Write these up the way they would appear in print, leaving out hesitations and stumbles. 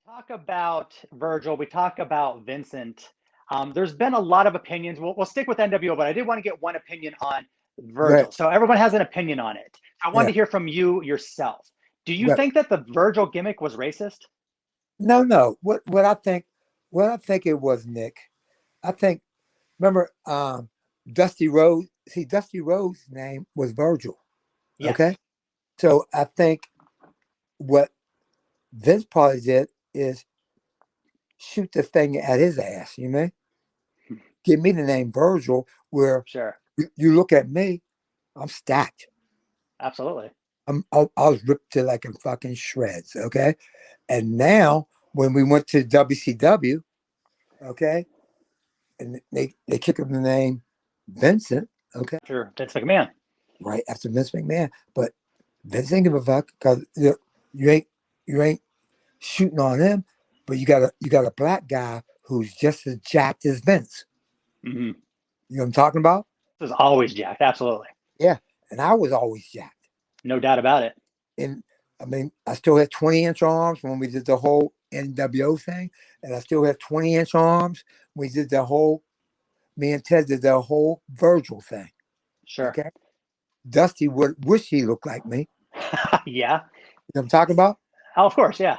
Talk about Virgil. We talk about Vincent. There's been a lot of opinions. We'll stick with NWO, but I did want to get one opinion on Virgil. Right. So everyone has an opinion on it. I wanted Yeah. to hear from you yourself. Do you Right. think that the Virgil gimmick was racist? No. What I think it was, Nick. I think remember Dusty Rhodes. See, Dusty Rhodes' name was Virgil. Yes. Okay. So I think what Vince probably did is shoot the thing at his ass. You know, give me the name Virgil, where Sure. you look at me, I'm stacked. Absolutely. I was ripped to like in fucking shreds. Okay. And now when we went to WCW, okay, and they kick him the name Vincent, okay, Sure. Vince McMahon. right after Vince McMahon, but Vince ain't give a fuck because you ain't shooting on him, but you got a black guy who's just as jacked as Vince. Mm-hmm. You know what I'm talking about? This was always jacked. Absolutely. Yeah, and I was always jacked. No doubt about it. And I mean, I still had 20-inch arms when we did the whole NWO thing, and I still have 20-inch arms. We did the whole. Me and Ted did the whole Virgil thing. Sure. Okay, Dusty would wish he looked like me. Yeah. You know what I'm talking about? Oh, of course. Yeah.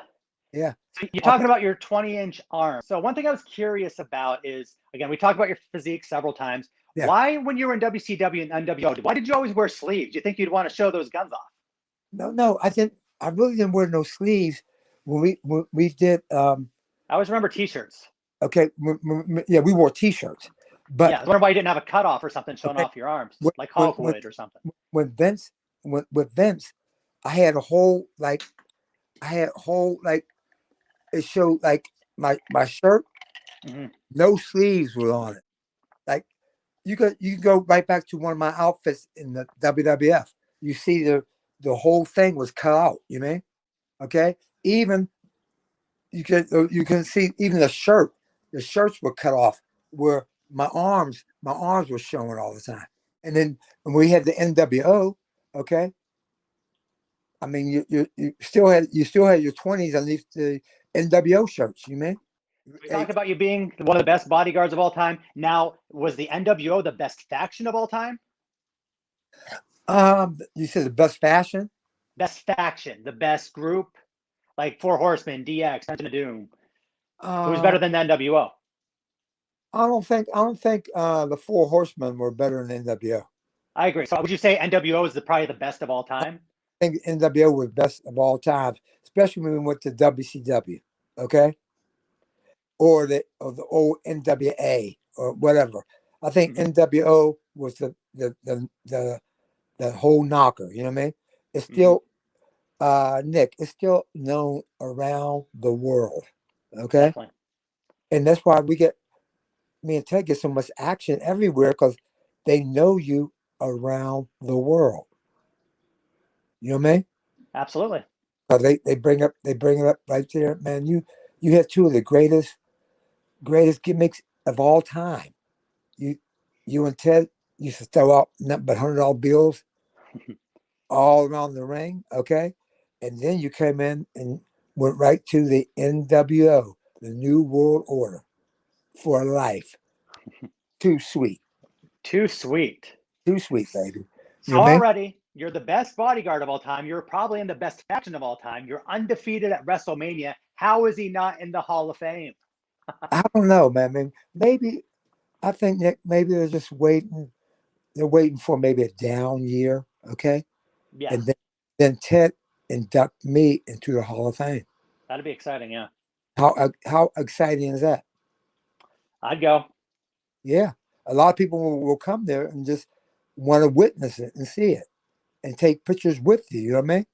Yeah. So you're talking about your 20-inch arm. So one thing I was curious about is, again, we talked about your physique several times. Yeah. Why, when you were in WCW and NWO, why did you always wear sleeves? Do you think you'd want to show those guns off? No. I really didn't wear no sleeves when we did. I always remember T-shirts. Okay. Yeah, we wore T-shirts, but Yeah, I was wondering why you didn't have a cutoff or something showing okay, off your arms, when, like when, Hulk would or something. when Vince with Vince, I had a whole like it showed like my shirt, Mm-hmm. no sleeves were on it. Like you can go right back to one of my outfits in the WWF. You see the whole thing was cut out. You mean? Okay. Even you can see even the shirts were cut off where my arms were showing all the time. And then when we had the NWO, okay, I mean you still had your 20s underneath the NWO shirts, you mean? We talked about you being one of the best bodyguards of all time. Now, was the NWO the best faction of all time? You said the best fashion? Best faction, the best group, like Four Horsemen, DX, Dungeon of Doom. Who's Uh better than the NWO? I don't think the Four Horsemen were better than NWO. I agree. So would you say NWO is probably the best of all time? I think NWO was best of all time, especially when we went to WCW, okay? Or the old NWA or whatever. I think Mm-hmm. NWO was the whole knocker. You know what I mean? It's Mm-hmm. still Nick. It's still known around the world. Okay, Definitely. and that's why me and Ted get so much action everywhere because they know you around the world. You know what I mean? Absolutely. Because they bring it up right there, man. You have two of the greatest gimmicks of all time. You you and Ted used to throw out nothing but $100 bills all around the ring, okay? And then you came in and went right to the NWO, the New World Order for life. Too sweet. Too sweet. Too sweet, baby. So You know what I mean? already, you're the best bodyguard of all time. You're probably in the best faction of all time. You're undefeated at WrestleMania. How is he not in the Hall of Fame? I don't know, man. I mean, maybe I think Nick, maybe they're just waiting. They're waiting for maybe a down year, okay? And Yes, then Ted induct me into the Hall of Fame. that'd be exciting. Yeah, How exciting is that? I'd go Yeah, a lot of people will come there and just want to witness it and see it and take pictures with you. You know what I mean?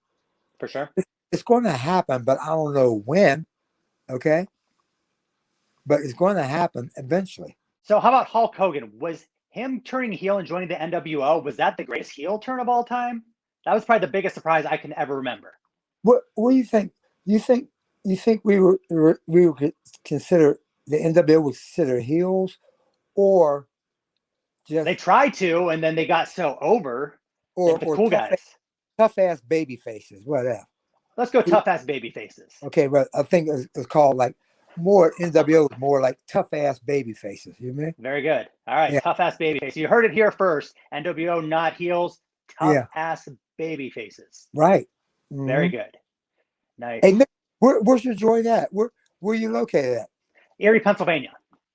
for sure. It's going to happen, but I don't know when. Okay, but it's going to happen eventually. So how about Hulk Hogan? Was him turning heel and joining the NWO, was that the greatest heel turn of all time? That was probably the biggest surprise I can ever remember. What do you think? You think you think we would consider the NWO would consider heels or They just tried to, and then they got so over. They're the or cool guys. tough ass baby faces, whatever. Let's go tough ass baby faces. Okay, but I think it's called like more NWO, more like tough ass baby faces. You mean? Very good. All right, Yeah, tough ass baby faces. You heard it here first. NWO, not heels. Tough yeah, ass baby faces. right. Very Hmm. good. Nice. Hey, Nick, where's your joint at? Where you located at? Erie, Pennsylvania.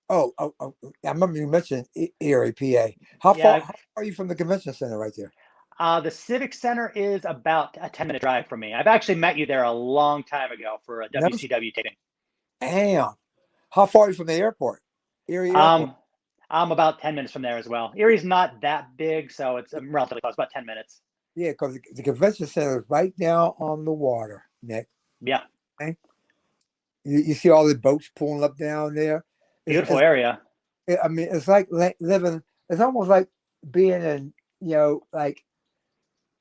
Oh, I remember you mentioned Erie, PA. How far, Yeah. how far are you from the convention center right there? The Civic Center is about a 10-minute drive from me. I've actually met you there a long time ago for a No, WCW taping. damn. How far are you from the airport? Erie Airport. Um, I'm about 10 minutes from there as well. Erie's not that big, so it's relatively close, about 10 minutes. Yeah, because the convention center is right down on the water, Nick. Yeah, Okay? You see all the boats pulling up down there. beautiful area. I mean, it's like living. It's almost like being in, like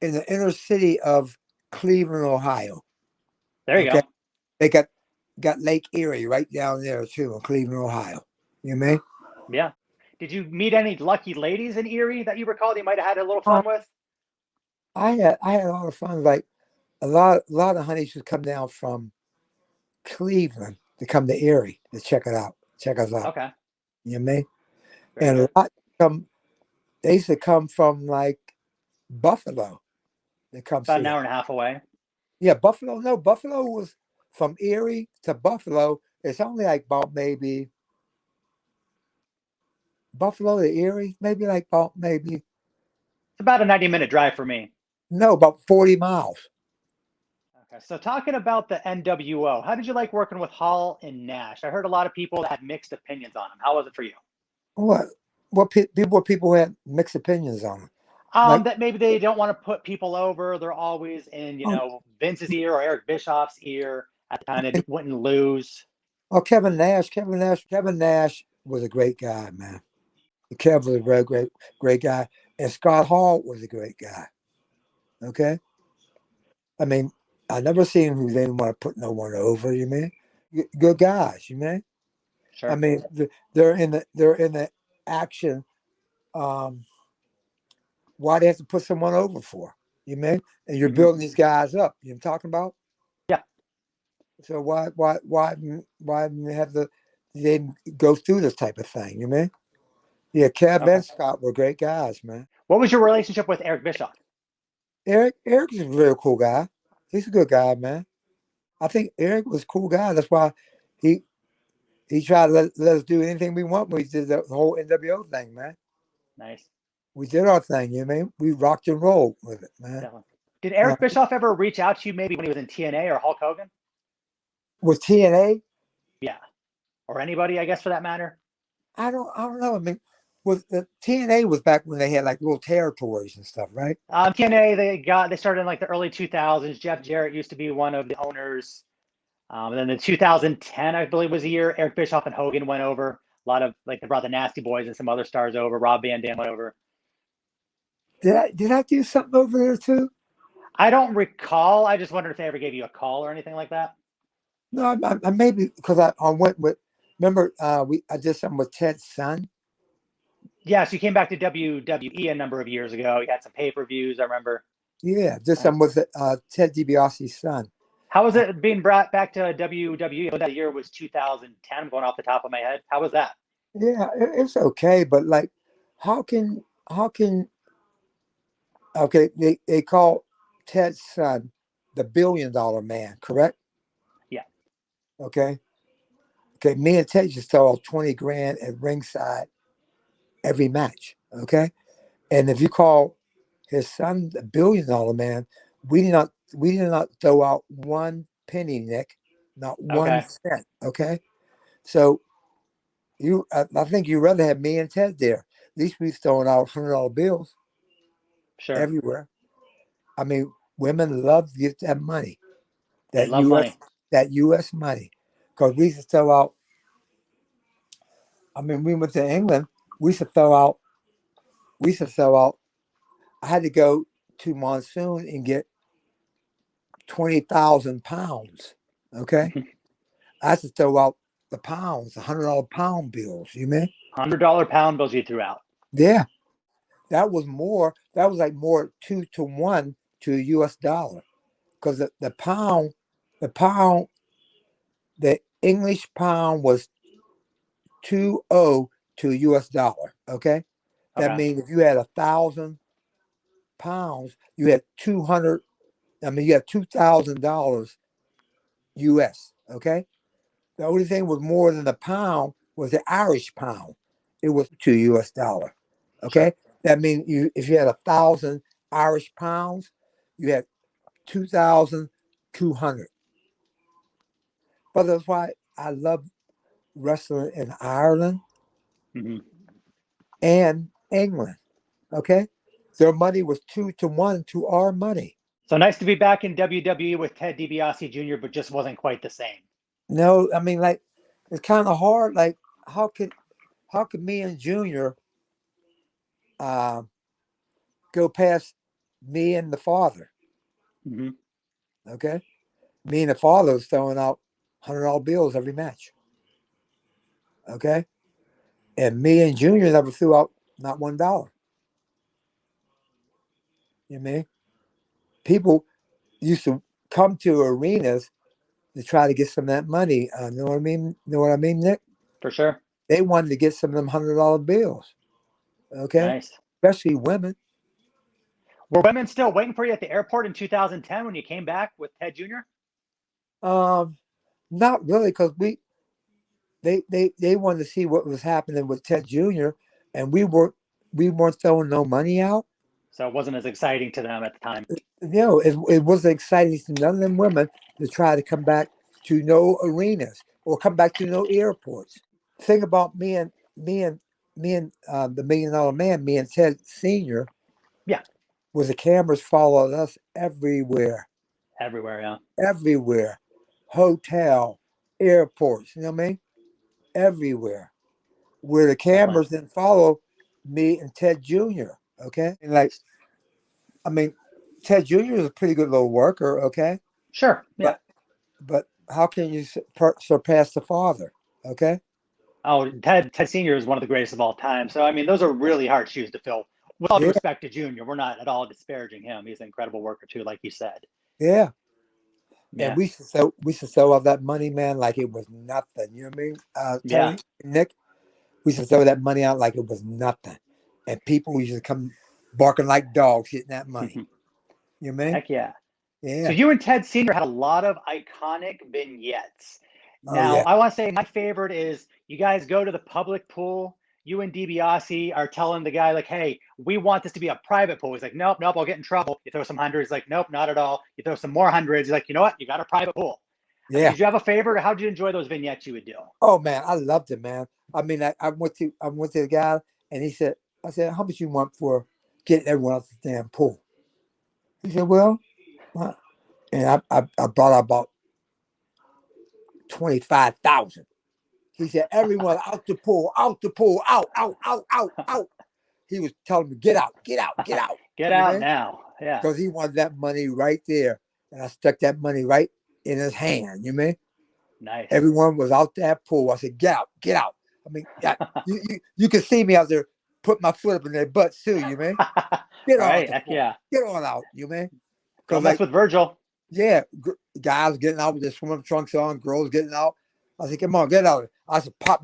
in the inner city of Cleveland, Ohio. There you Okay, go. they got Lake Erie right down there too in Cleveland, Ohio. You know Yeah. Did you meet any lucky ladies in Erie that you recall that you might have had a little what I mean? fun with? I had a lot of fun. Like a lot of honeys would come down from Cleveland to come to Erie to check us out. Okay, You know what I mean? very And a good. lot come. They used to come from like Buffalo. They come About an see us. hour and a half away. Yeah, Buffalo. No, Buffalo was from Erie to Buffalo. It's only like about maybe Buffalo to Erie, maybe like about maybe It's about a 90-minute drive for me. no, about 40 miles. Okay, so talking about the NWO, how did you like working with Hall and Nash? I heard a lot of people that had mixed opinions on them. How was it for you? What people had mixed opinions on. Like, That maybe they don't want to put people over. They're always in, oh, Vince's ear or Eric Bischoff's ear at the time. They wouldn't lose. oh, Kevin Nash was a great guy, man. Kev was a very great guy, and Scott Hall was a great guy. Okay, I mean, I never seen him who didn't want to put no one over. You mean good guys? You mean? I Sure. mean, they're in the action. Um, why they have to put someone over for? You mean? And you're Hmm. building these guys up. You know what I'm talking about? Yeah. So why have they go through this type of thing? You mean? Yeah, Kev Okay. and Scott were great guys, man. What was your relationship with Eric Bischoff? Eric is a very cool guy. He's a good guy, man. I think Eric was a cool guy. That's why he he tried to let us do anything we want when we did the whole NWO thing, man. Nice. We did our thing, you know what I mean? We rocked and rolled with it, man. Definitely. Did Uh, Eric Bischoff ever reach out to you maybe when he was in TNA or Hulk Hogan? with TNA, Yeah. Or anybody, I guess, for that matter? I don't know. I mean, with the TNA was back when they had like little territories and stuff, right? TNA, they started in like the early 2000s. Jeff Jarrett used to be one of the owners. And then the 2010, I believe, was the year Eric Bischoff and Hogan went over. A lot of like they brought the Nasty Boys and some other stars over. Rob Van Dam went over. Did I do something over there too? I don't recall. I just wondered if they ever gave you a call or anything like that. No, I maybe because I went with. Remember, I did something with Ted's son. Yes, you came back to WWE a number of years ago. You had some pay-per-views, I remember. Yeah, did Uh, something with Ted DiBiase's son. how was it being brought back to WWE? That year was 2010. I'm going off the top of my head. How was that? Yeah, it's okay, but like, how can okay? They call Ted's son the $1 billion man, correct? Yeah. Okay. Okay, me and Ted just throw out 20 grand at ringside every match. Okay. And if you call his son the $1 billion man, we did not throw out one penny, Nick, not one Okay. cent. Okay. So I think you'd rather have me and Ted there. At least we throwing out $100 bills Sure. everywhere. I mean, women love to get that money, They that love US money. that US money. Because we used to throw out, I mean, we went to England, we used to throw out, we used to throw out, I had to go to Monsoon and get 20,000 pounds. Okay. I had to throw out the pounds, $100 pound bills. You mean? $100 pound bills you threw out. Yeah. That was like more 2 to 1 to the US dollar. because the English pound was 2.0 to a US dollar. Okay. That Okay. means if you had 1,000 pounds, you had 200. I mean, you had $2,000 US. Okay. The only thing was more than a pound was the Irish pound. It was $2 US. Okay. Sure. That means if you had 1,000 Irish pounds, you had 2,200. But that's why I love wrestling in Ireland Hmm. and England. Okay. Their money was 2-1 to our money. So nice to be back in WWE with Ted DiBiase Jr., but just wasn't quite the same. No, I mean, like, it's kind of hard. Like, how could me and Junior go past me and the father? Hmm. Okay. Me and the father was throwing out $100 bills every match. Okay. And me and Junior never threw out not $1. You know what I mean? People used to come to arenas to try to get some of that money. Know what I mean? Know what I mean, Nick? For sure. They wanted to get some of them $100 bills. Okay. Nice. Especially women. Were women still waiting for you at the airport in 2010 when you came back with Ted Jr.? Not really, because they wanted to see what was happening with Ted Jr. and we weren't throwing no money out. So it wasn't as exciting to them at the time. It wasn't exciting to none of them women to try to come back to no arenas or come back to no airports. Thing about me and the $1 Million Man, me and Ted Sr. Yeah. was the cameras followed us everywhere, Everywhere, everywhere, hotel, airports. You know what I mean? Everywhere, where the Definitely. cameras didn't follow me and Ted Jr. Okay, and like, I mean, Ted Jr. is a pretty good little worker. Okay, Sure. Yeah. but how can you surpass the father? Okay. Oh, Ted Sr. is one of the greatest of all time. So, I mean, those are really hard shoes to fill. With all due Yeah. respect to Junior, we're not at all disparaging him. He's an incredible worker, too, like you said. Yeah. And Yeah. we should throw out that money, man, like it was nothing. You know what I mean? Yeah. Terry, Nick, we should throw that money out like it was nothing. And people used to come barking like dogs getting that money. You know what I mean? Heck yeah. So Yeah. you and Ted Sr. had a lot of iconic vignettes. Oh Now, yeah. I want to say my favorite is you guys go to the public pool. You and DiBiase are telling the guy, like, hey, we want this to be a private pool. He's like, nope, I'll get in trouble. You throw some hundreds. Like, nope, not at all. You throw some more hundreds. He's like, you know what? You got a private pool. I mean, Yeah. did you have a favorite, or how did you enjoy those vignettes you would do? Oh man, I loved it, man. I mean, I went to the guy and I said, how much you want for getting everyone out the damn pool? He said, well, and I brought out about 25,000. He said, everyone out the pool, out, out. He was telling me, get out. Get You out know, now. Yeah. because he wanted that money right there. And I stuck that money right in his hand. You mean? Nice. Everyone was out that pool. I said, get out. I mean, you can see me out there put my foot up in their butts too, you mean? Get on Right. out the Heck pool. yeah. Get on out, you mean? Don't Because mess like, with Virgil. yeah, guys getting out with their swimming trunks on, girls getting out. I said, come on, get out. I said, pop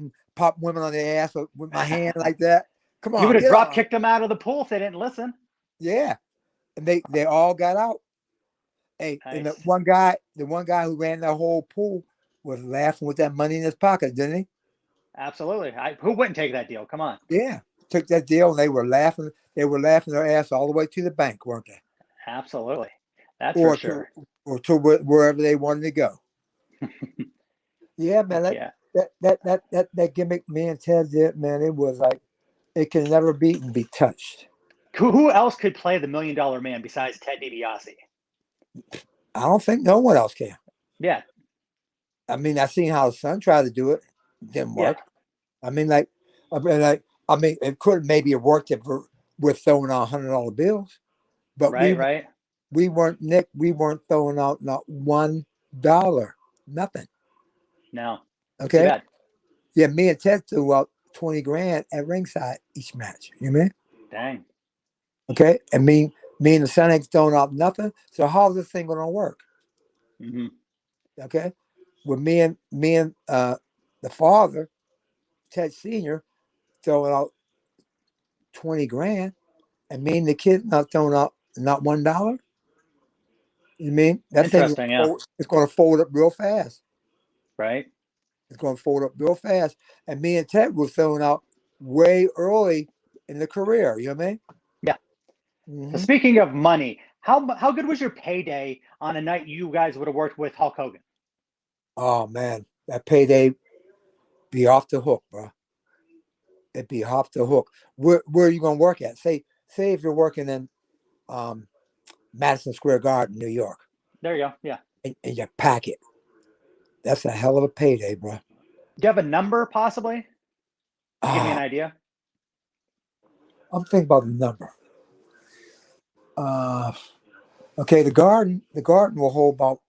women on their ass with my hand like that. Come You on, would have get drop out. kicked them out of the pool if they didn't listen. Yeah. And they all got out. Hey, and Nice. the one guy who ran that whole pool was laughing with that money in his pocket, didn't he? Absolutely. Who wouldn't take that deal? Come on. Yeah. Took that deal and they were laughing. They were laughing their ass all the way to the bank, weren't they? Absolutely. That's for Or sure. wherever they wanted to go. Yeah, man. Heck yeah. That gimmick me and Ted did, man, it was like it can never be touched. Who else could play the $1 Million Man besides Ted DiBiase? I don't think no one else can. Yeah. I mean, I seen how his son tried to do it. Didn't Yeah. work. I mean, it could maybe have worked if we're throwing out $100 bills, but Right. we weren't throwing out not $1, nothing. No. Too Okay. bad. Yeah, me and Ted threw out 20 grand at ringside each match. You mean? Dang. Okay. I mean, Me and the son ain't throwing out nothing. So how's this thing gonna work? Mm-hmm. Okay, with me and the father, Ted Senior, throwing out 20 grand, and me and the kid not throwing out not $1. You mean that thing? Interesting, yeah. It's going to fold up real fast. Right. It's going to fold up real fast. And me and Ted were throwing out way early in the career. You know what I mean? Yeah. Mm-hmm. So speaking of money, how good was your payday on a night you guys would have worked with Hulk Hogan? Oh man, that payday be off the hook, bro. It'd be off the hook. Where are you going to work at? Say if you're working in Madison Square Garden, New York, There you go. Yeah. and you pack it. That's a hell of a payday, bro. Do you have a number possibly to give me an Ah, idea? I'm thinking about the number. Okay, the garden will hold about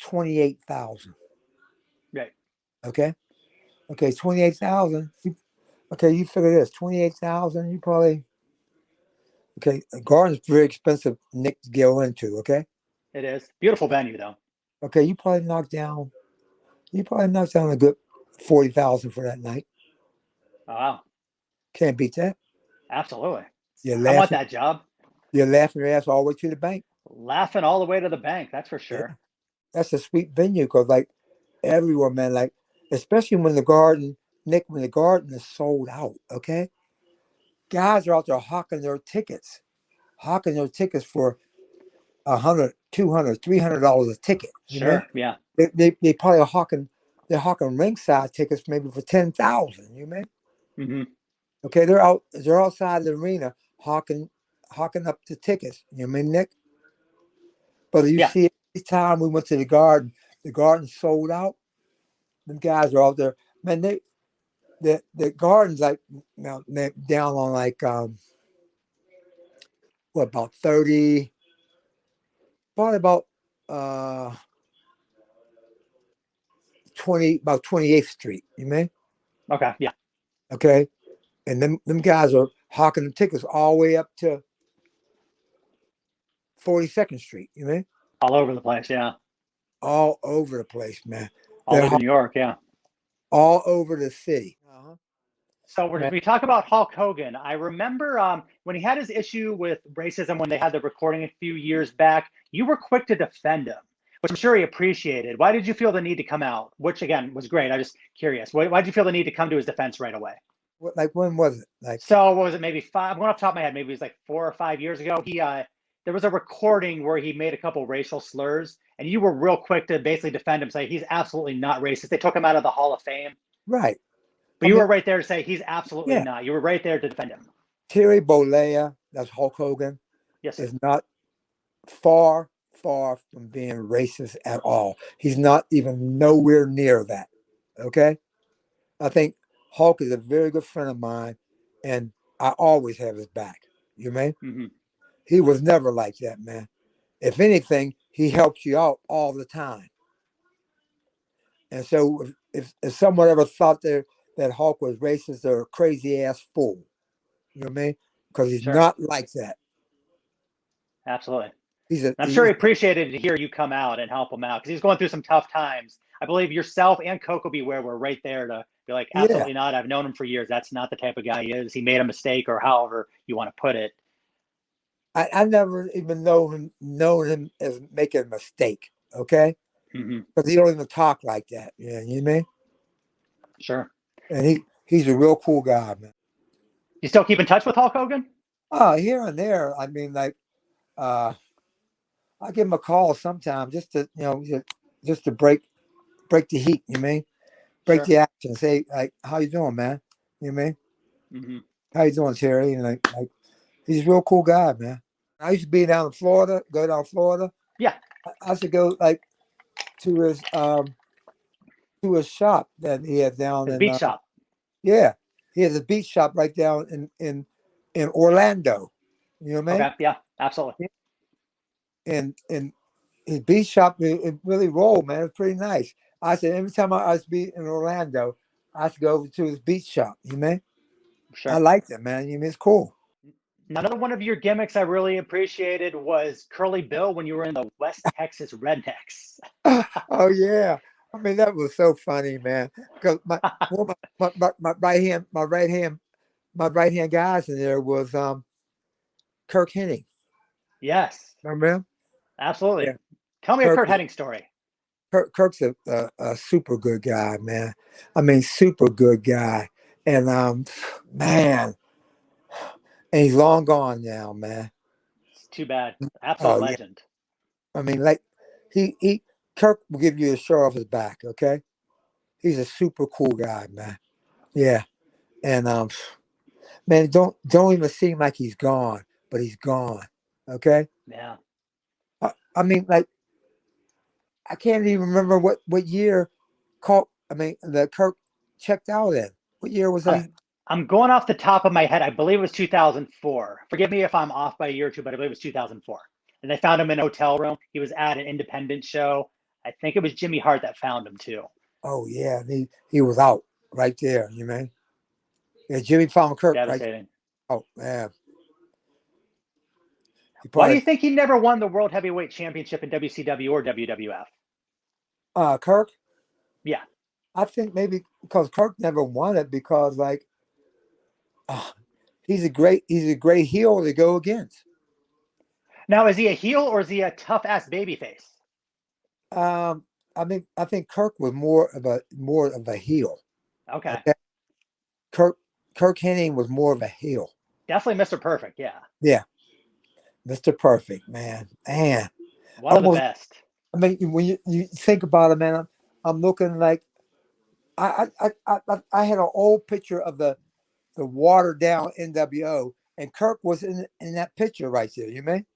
28,000. Right. Okay, 28,000. Okay, you figure this 28,000. You probably a garden's very expensive, Nick, to go into. Okay, It is. Beautiful venue though. okay, you probably knock down a good 40,000 for that night. Oh, wow. Can't beat that. Absolutely. You're I want laughing. that job. You're laughing your ass all the way to the bank. Laughing all the way to the bank, that's for Yeah, sure. that's a sweet venue because like everyone, man, like especially when the garden, Nick, when the garden is sold out. Okay, guys are out there hawking their tickets for $100, $200, $300 a ticket. You know, Sure. Yeah. they probably are hawking. They're hawking ringside tickets maybe for 10,000. You know, Mm-hmm. okay, they're outside the arena hawking up the tickets. You know what I mean, Nick? But you Yeah. see, every time we went to the garden sold out. Them guys are out there, man. The garden's like now down on like what about 30, probably about uh 20, about 28th Street. You mean? Okay. Yeah. Okay, and them guys are hawking the tickets all the way up to 42nd Street. You mean? All over the place. Yeah. All over the place, man. All They're over New York. Yeah. all over the city. So Man, we talk about Hulk Hogan. I remember when he had his issue with racism when they had the recording a few years back, you were quick to defend him, which I'm sure he appreciated. Why did you feel the need to come out? Which again was great. I'm just curious. Why did you feel the need to come to his defense right away? like when was it? Like So what was it? Maybe five. I'm going off the top of my head. Maybe it was like 4 or 5 years ago. He there was a recording where he made a couple racial slurs, and you were real quick to basically defend him, say he's absolutely not racist. They took him out of the Hall of Fame, right? but I you mean, were right there to say he's absolutely yeah. not. You were right there to defend him. Terry Bollea, that's Hulk Hogan, Yes, sir. is not far from being racist at all. He's not even nowhere near that. Okay, I think Hulk is a very good friend of mine, and I always have his back. You mean? Mm-hmm. He was never like that, man. If anything, he helps you out all the time. And so, if someone ever thought that Hulk was racist, they're a crazy ass fool. You know what I mean? Because he's Sure. not like that. Absolutely. He's a I'm sure he's, he appreciated to hear you come out and help him out because he's going through some tough times. I believe yourself and Coco Beware were right there to be like, yeah. absolutely not. I've known him for years. That's not the type of guy he is. He made a mistake, or however you want to put it. I never even known him as making a mistake. Okay, Mm-hmm. because he don't even talk like that. You know what I mean? Sure. And he's a real cool guy, man. You still keep in touch with Hulk Hogan? Oh, here and there. I mean, like, I give him a call sometime just to just to break the heat. You mean? Break Sure. the action. Say like, how you doing, man? You mean? Mm-hmm. How you doing, Terry? And like he's a real cool guy, man. I used to be down in Florida. Go down Florida. Yeah. I used to go like to his shop that he had down His in beach shop. yeah, he has a beach shop right down in Orlando. You know what I mean? Okay. Yeah. Absolutely. And his beach shop it really rolled, man. It's pretty nice. I said every time I used to be in Orlando, I used to go over to his beach shop. You know what I mean? I Sure. liked it, man. You mean it's cool. Another one of your gimmicks I really appreciated was Curly Bill when you were in the West Texas Rednecks. Oh yeah, I mean that was so funny, man. Because my right hand guys in there was Kirk Hennig. Yes, Remember him? absolutely. Yeah, Tell me a Kirk Kurt was Hennig story. Kirk's a super good guy, man. I mean, super good guy, and man, and he's long gone now, man. It's too bad. Absolute Oh yeah, legend. I mean, like he Kirk will give you a show off his back. Okay, he's a super cool guy, man. Yeah, and man, don't even seem like he's gone, but he's gone. Okay, Yeah. I mean, like I can't even remember what year the Kirk checked out in. What year was Uh, he? I'm going off the top of my head. I believe it was 2004. Forgive me if I'm off by a year or two, but I believe it was 2004. And they found him in a hotel room. He was at an independent show. I think it was Jimmy Hart that found him too. Oh yeah, he was out right there. You mean? Yeah, Jimmy found Kirk right. Devastating. Oh man, he Why do probably you think he never won the World Heavyweight Championship in WCW or WWF? Kirk. Yeah. I think maybe because Kirk never won it because like uh, he's a great heel to go against. Now, is he a heel or is he a tough ass babyface? Um, I think Kirk was more of a heel. Okay. Okay, Kirk Kirk Hennig was more of a heel. Definitely Mr. Perfect. Yeah. Yeah, Mr. Perfect, man. One of the Almost. best. I mean, when you think about it, man, I'm looking like I had an old picture of the watered down NWO, and Kirk was in that picture right there. You mean?